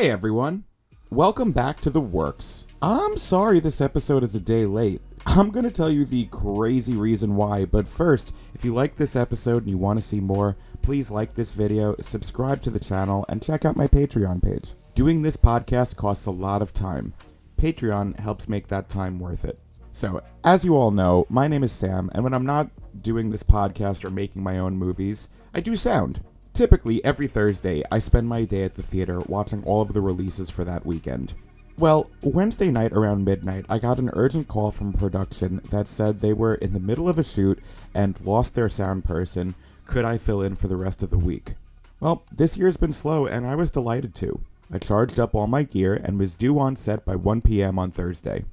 Hey everyone, welcome back to The Works. I'm sorry this episode is a day late. I'm going to tell you the crazy reason why, but first, if you like this episode and you want to see more, please like this video, subscribe to the channel, and check out my Patreon page. Doing this podcast costs a lot of time. Patreon helps make that time worth it. So, as you all know, my name is Sam, and when I'm not doing this podcast or making my own movies, I do sound. Typically, every Thursday, I spend my day at the theater watching all of the releases for that weekend. Well, Wednesday night around midnight, I got an urgent call from production that said they were in the middle of a shoot and lost their sound person. Could I fill in for the rest of the week? Well, this year's been slow, and I was delighted to. I charged up all my gear and was due on set by 1 p.m. on Thursday.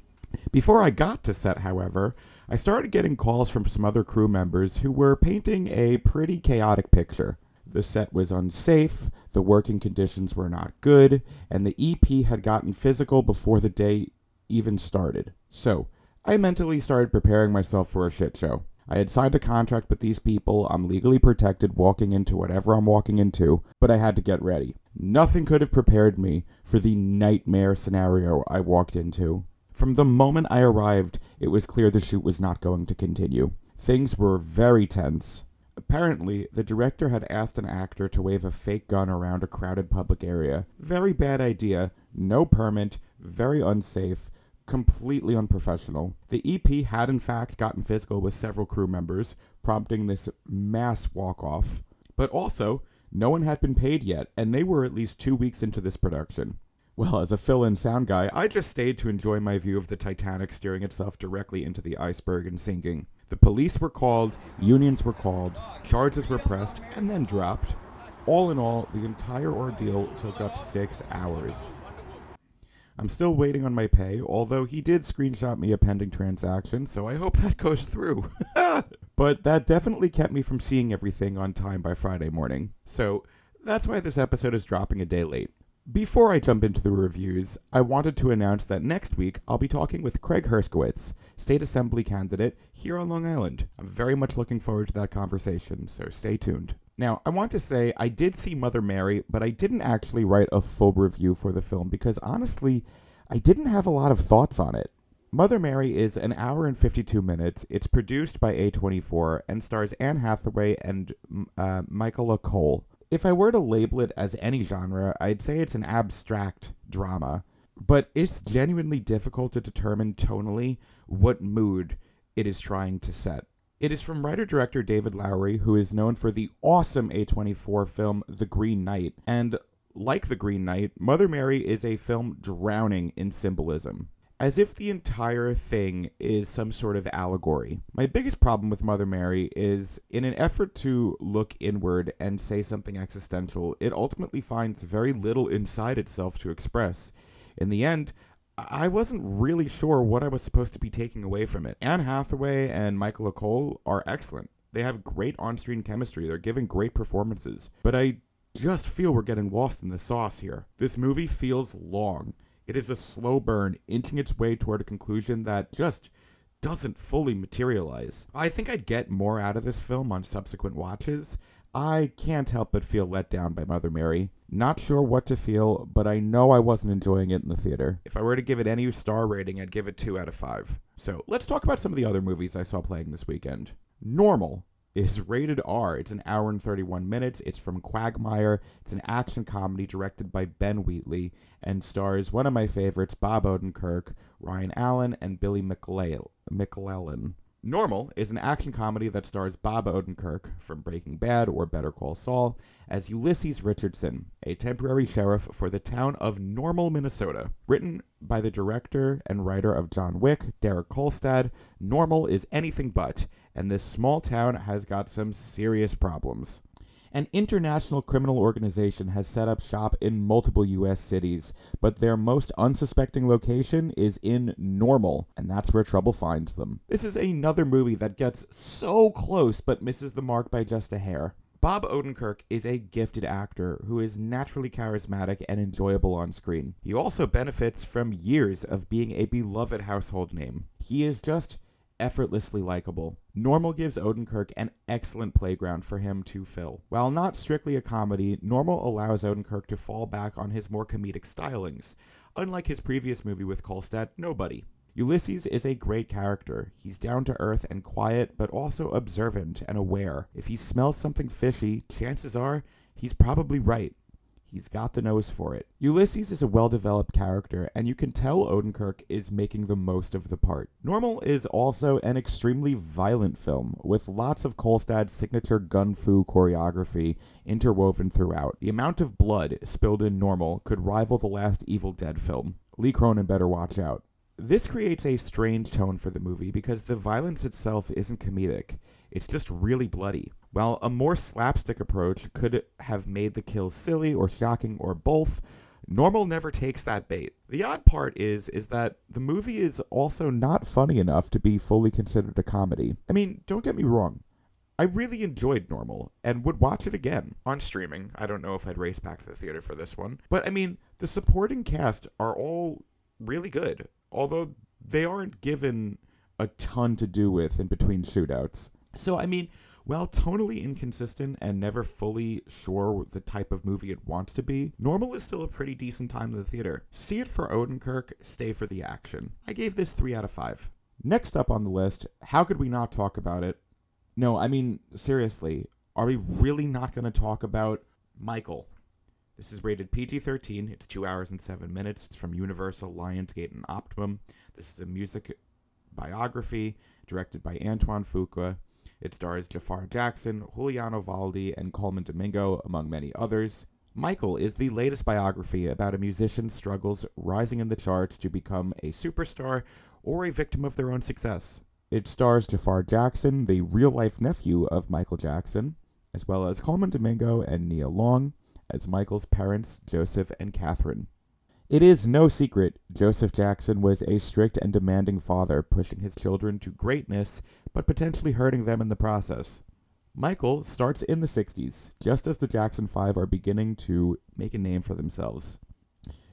Before I got to set, however, I started getting calls from some other crew members who were painting a pretty chaotic picture. The set was unsafe, the working conditions were not good, and the EP had gotten physical before the day even started. So, I mentally started preparing myself for a shit show. I had signed a contract with these people, I'm legally protected walking into whatever I'm walking into, but I had to get ready. Nothing could have prepared me for the nightmare scenario I walked into. From the moment I arrived, it was clear the shoot was not going to continue. Things were very tense. Apparently, the director had asked an actor to wave a fake gun around a crowded public area. Very bad idea, no permit, very unsafe, completely unprofessional. The EP had in fact gotten physical with several crew members, prompting this mass walk-off. But also, no one had been paid yet, and they were at least 2 weeks into this production. Well, as a fill-in sound guy, I just stayed to enjoy my view of the Titanic steering itself directly into the iceberg and sinking. The police were called, unions were called, charges were pressed, and then dropped. All in all, the entire ordeal took up 6 hours. I'm still waiting on my pay, although he did screenshot me a pending transaction, so I hope that goes through. But that definitely kept me from seeing everything on time by Friday morning. So that's why this episode is dropping a day late. Before I jump into the reviews, I wanted to announce that next week I'll be talking with Craig Herskowitz, State Assembly candidate here on Long Island. I'm very much looking forward to that conversation, so stay tuned. Now, I want to say I did see Mother Mary, but I didn't actually write a full review for the film because honestly, I didn't have a lot of thoughts on it. Mother Mary is an hour and 52 minutes. It's produced by A24 and stars Anne Hathaway and Michaela Cole. If I were to label it as any genre, I'd say it's an abstract drama, but it's genuinely difficult to determine tonally what mood it is trying to set. It is from writer-director David Lowery, who is known for the awesome A24 film The Green Knight, and like The Green Knight, Mother Mary is a film drowning in symbolism, as if the entire thing is some sort of allegory. My biggest problem with Mother Mary is, in an effort to look inward and say something existential, it ultimately finds very little inside itself to express. In the end, I wasn't really sure what I was supposed to be taking away from it. Anne Hathaway and Michaela Cole are excellent. They have great on-screen chemistry. They're giving great performances. But I just feel we're getting lost in the sauce here. This movie feels long. It is a slow burn, inching its way toward a conclusion that just doesn't fully materialize. I think I'd get more out of this film on subsequent watches. I can't help but feel let down by Mother Mary. Not sure what to feel, but I know I wasn't enjoying it in the theater. If I were to give it any star rating, I'd give it 2 out of 5. So let's talk about some of the other movies I saw playing this weekend. Normal is rated R. It's an hour and 31 minutes. It's from Quagmire. It's an action comedy directed by Ben Wheatley and stars one of my favorites, Bob Odenkirk, Ryan Allen, and Billy McClellan. Normal is an action comedy that stars Bob Odenkirk from Breaking Bad or Better Call Saul as Ulysses Richardson, a temporary sheriff for the town of Normal, Minnesota. Written by the director and writer of John Wick, Derek Kolstad, Normal is anything but, and this small town has got some serious problems. An international criminal organization has set up shop in multiple U.S. cities, but their most unsuspecting location is in Normal, and that's where trouble finds them. This is another movie that gets so close but misses the mark by just a hair. Bob Odenkirk is a gifted actor who is naturally charismatic and enjoyable on screen. He also benefits from years of being a beloved household name. He is just effortlessly likable. Normal gives Odenkirk an excellent playground for him to fill. While not strictly a comedy, Normal allows Odenkirk to fall back on his more comedic stylings, unlike his previous movie with Kolstad, Nobody. Ulysses is a great character. He's down to earth and quiet, but also observant and aware. If he smells something fishy, chances are he's probably right. He's got the nose for it. Ulysses is a well-developed character, and you can tell Odenkirk is making the most of the part. Normal is also an extremely violent film, with lots of Kolstad's signature gun fu choreography interwoven throughout. The amount of blood spilled in Normal could rival the last Evil Dead film. Lee Cronin better watch out. This creates a strange tone for the movie because the violence itself isn't comedic. It's just really bloody. While a more slapstick approach could have made the kills silly or shocking or both, Normal never takes that bait. The odd part is that the movie is also not funny enough to be fully considered a comedy. I mean, don't get me wrong. I really enjoyed Normal and would watch it again on streaming. I don't know if I'd race back to the theater for this one. But I mean, the supporting cast are all really good, although they aren't given a ton to do with in between shootouts. So, I mean, while tonally inconsistent and never fully sure the type of movie it wants to be, Normal is still a pretty decent time in the theater. See it for Odenkirk, stay for the action. I gave this 3 out of 5. Next up on the list, how could we not talk about it? No, I mean, seriously, are we really not going to talk about Michael? This is rated PG-13. It's 2 hours and 7 minutes. It's from Universal, Lionsgate, and Optimum. This is a music biography directed by Antoine Fuqua. It stars Jafar Jackson, Juliano Valdi, and Colman Domingo, among many others. Michael is the latest biography about a musician's struggles rising in the charts to become a superstar or a victim of their own success. It stars Jafar Jackson, the real-life nephew of Michael Jackson, as well as Colman Domingo and Nia Long as Michael's parents, Joseph and Catherine. It is no secret Joseph Jackson was a strict and demanding father, pushing his children to greatness, but potentially hurting them in the process. Michael starts in the 60s, just as the Jackson 5 are beginning to make a name for themselves.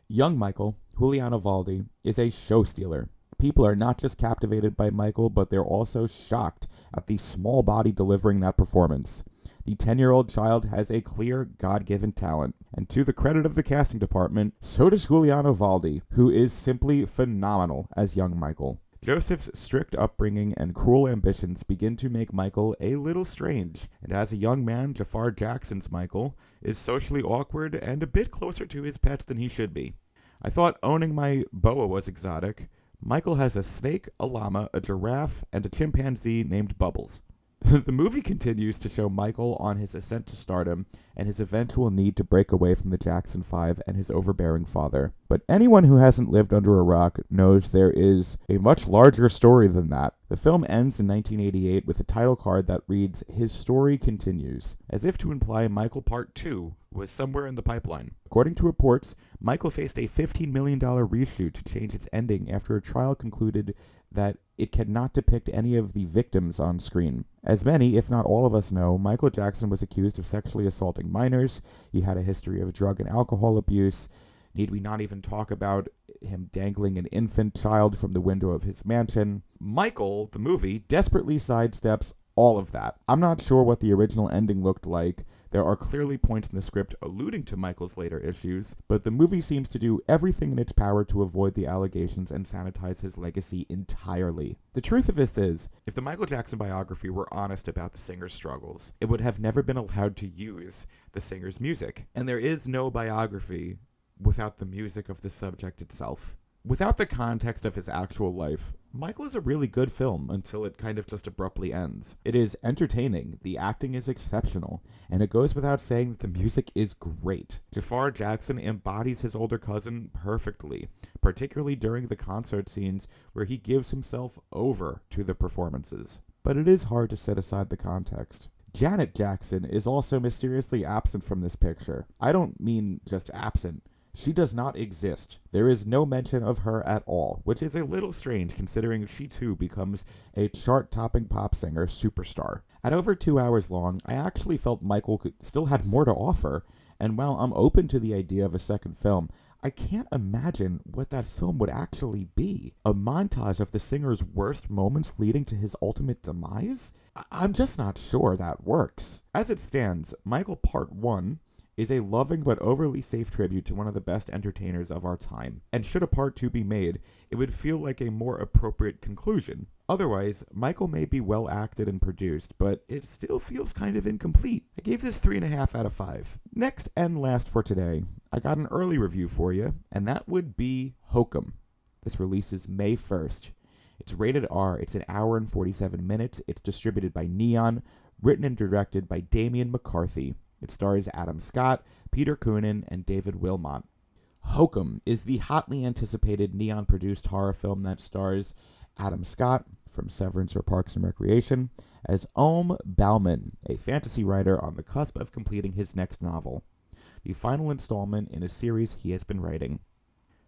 Young Michael, Juliano Valdi, is a show stealer. People are not just captivated by Michael, but they're also shocked at the small body delivering that performance. The 10-year-old child has a clear, God-given talent, and to the credit of the casting department, so does Juliano Valdi, who is simply phenomenal as young Michael. Joseph's strict upbringing and cruel ambitions begin to make Michael a little strange, and as a young man, Jafar Jackson's Michael is socially awkward and a bit closer to his pets than he should be. I thought owning my boa was exotic. Michael has a snake, a llama, a giraffe, and a chimpanzee named Bubbles. The movie continues to show Michael on his ascent to stardom and his eventual need to break away from the Jackson 5 and his overbearing father. But anyone who hasn't lived under a rock knows there is a much larger story than that. The film ends in 1988 with a title card that reads, "His story continues," as if to imply Michael Part 2 was somewhere in the pipeline. According to reports, Michael faced a $15 million reshoot to change its ending after a trial concluded that it cannot depict any of the victims on screen. As many, if not all of us know, Michael Jackson was accused of sexually assaulting minors. He had a history of drug and alcohol abuse. Need we not even talk about him dangling an infant child from the window of his mansion? Michael, the movie, desperately sidesteps all of that. I'm not sure what the original ending looked like. There are clearly points in the script alluding to Michael's later issues, but the movie seems to do everything in its power to avoid the allegations and sanitize his legacy entirely. The truth of this is, if the Michael Jackson biography were honest about the singer's struggles, it would have never been allowed to use the singer's music. And there is no biography without the music of the subject itself. Without the context of his actual life, Michael is a really good film until it kind of just abruptly ends. It is entertaining, the acting is exceptional, and it goes without saying that the music is great. Jafar Jackson embodies his older cousin perfectly, particularly during the concert scenes where he gives himself over to the performances. But it is hard to set aside the context. Janet Jackson is also mysteriously absent from this picture. I don't mean just absent. She does not exist. There is no mention of her at all, which is a little strange considering she too becomes a chart-topping pop singer superstar. At over 2 hours long, I actually felt Michael still had more to offer, and while I'm open to the idea of a second film, I can't imagine what that film would actually be. A montage of the singer's worst moments leading to his ultimate demise? I'm just not sure that works. As it stands, Michael Part 1 is a loving but overly safe tribute to one of the best entertainers of our time, and should a part 2 be made, it would feel like a more appropriate conclusion. Otherwise, Michael may be well acted and produced, but it still feels kind of incomplete. I gave this 3.5 out of 5. Next and last for today, I got an early review for you, and that would be Hokum. This releases May 1st. It's rated R, it's an hour and 47 minutes, it's distributed by Neon, written and directed by Damian McCarthy. It stars Adam Scott, Peter Coonan, and David Wilmot. Hokum is the hotly anticipated Neon-produced horror film that stars Adam Scott, from Severance or Parks and Recreation, as Ohm Bauman, a fantasy writer on the cusp of completing his next novel, the final installment in a series he has been writing.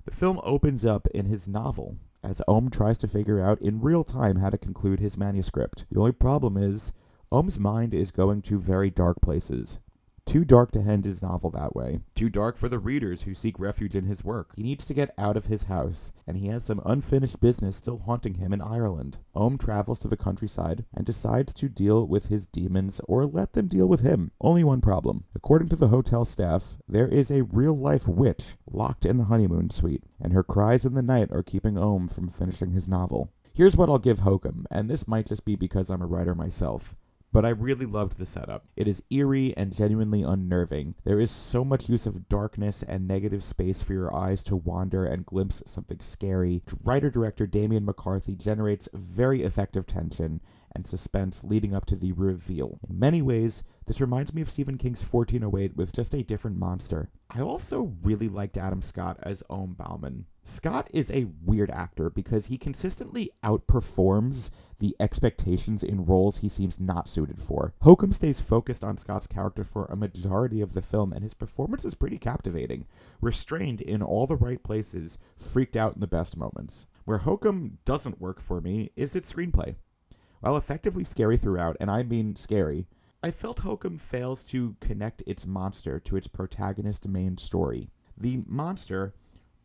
The film opens up in his novel, as Ohm tries to figure out in real time how to conclude his manuscript. The only problem is, Ohm's mind is going to very dark places. Too dark to end his novel that way. Too dark for the readers who seek refuge in his work. He needs to get out of his house, and he has some unfinished business still haunting him in Ireland. Ohm travels to the countryside and decides to deal with his demons or let them deal with him. Only one problem. According to the hotel staff, there is a real-life witch locked in the honeymoon suite, and her cries in the night are keeping Ohm from finishing his novel. Here's what I'll give Hokum, and this might just be because I'm a writer myself. But I really loved the setup. It is eerie and genuinely unnerving. There is so much use of darkness and negative space for your eyes to wander and glimpse something scary. Writer-director Damian McCarthy generates very effective tension and suspense leading up to the reveal. In many ways, this reminds me of Stephen King's 1408 with just a different monster. I also really liked Adam Scott as Ohm Bauman. Scott is a weird actor because he consistently outperforms the expectations in roles he seems not suited for. Hokum stays focused on Scott's character for a majority of the film, and his performance is pretty captivating. Restrained in all the right places, freaked out in the best moments. Where Hokum doesn't work for me is its screenplay. While effectively scary throughout, and I mean scary, I felt Hokum fails to connect its monster to its protagonist's main story. The monster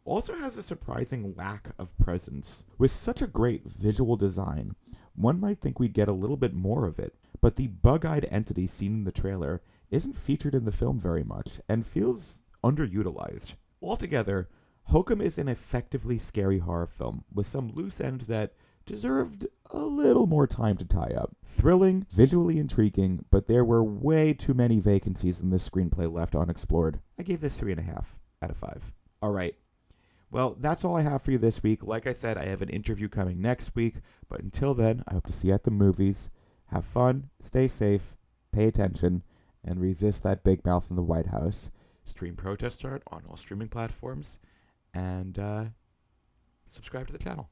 also has a surprising lack of presence. With such a great visual design, one might think we'd get a little bit more of it, but the bug-eyed entity seen in the trailer isn't featured in the film very much, and feels underutilized. Altogether, Hokum is an effectively scary horror film, with some loose ends that deserved a little more time to tie up. Thrilling, visually intriguing, but there were way too many vacancies in this screenplay left unexplored. I gave this 3.5 out of 5. Alright. Well, that's all I have for you this week. Like I said, I have an interview coming next week, but until then, I hope to see you at the movies. Have fun, stay safe, pay attention, and resist that big mouth in the White House. Stream Protest Start on all streaming platforms, and subscribe to the channel.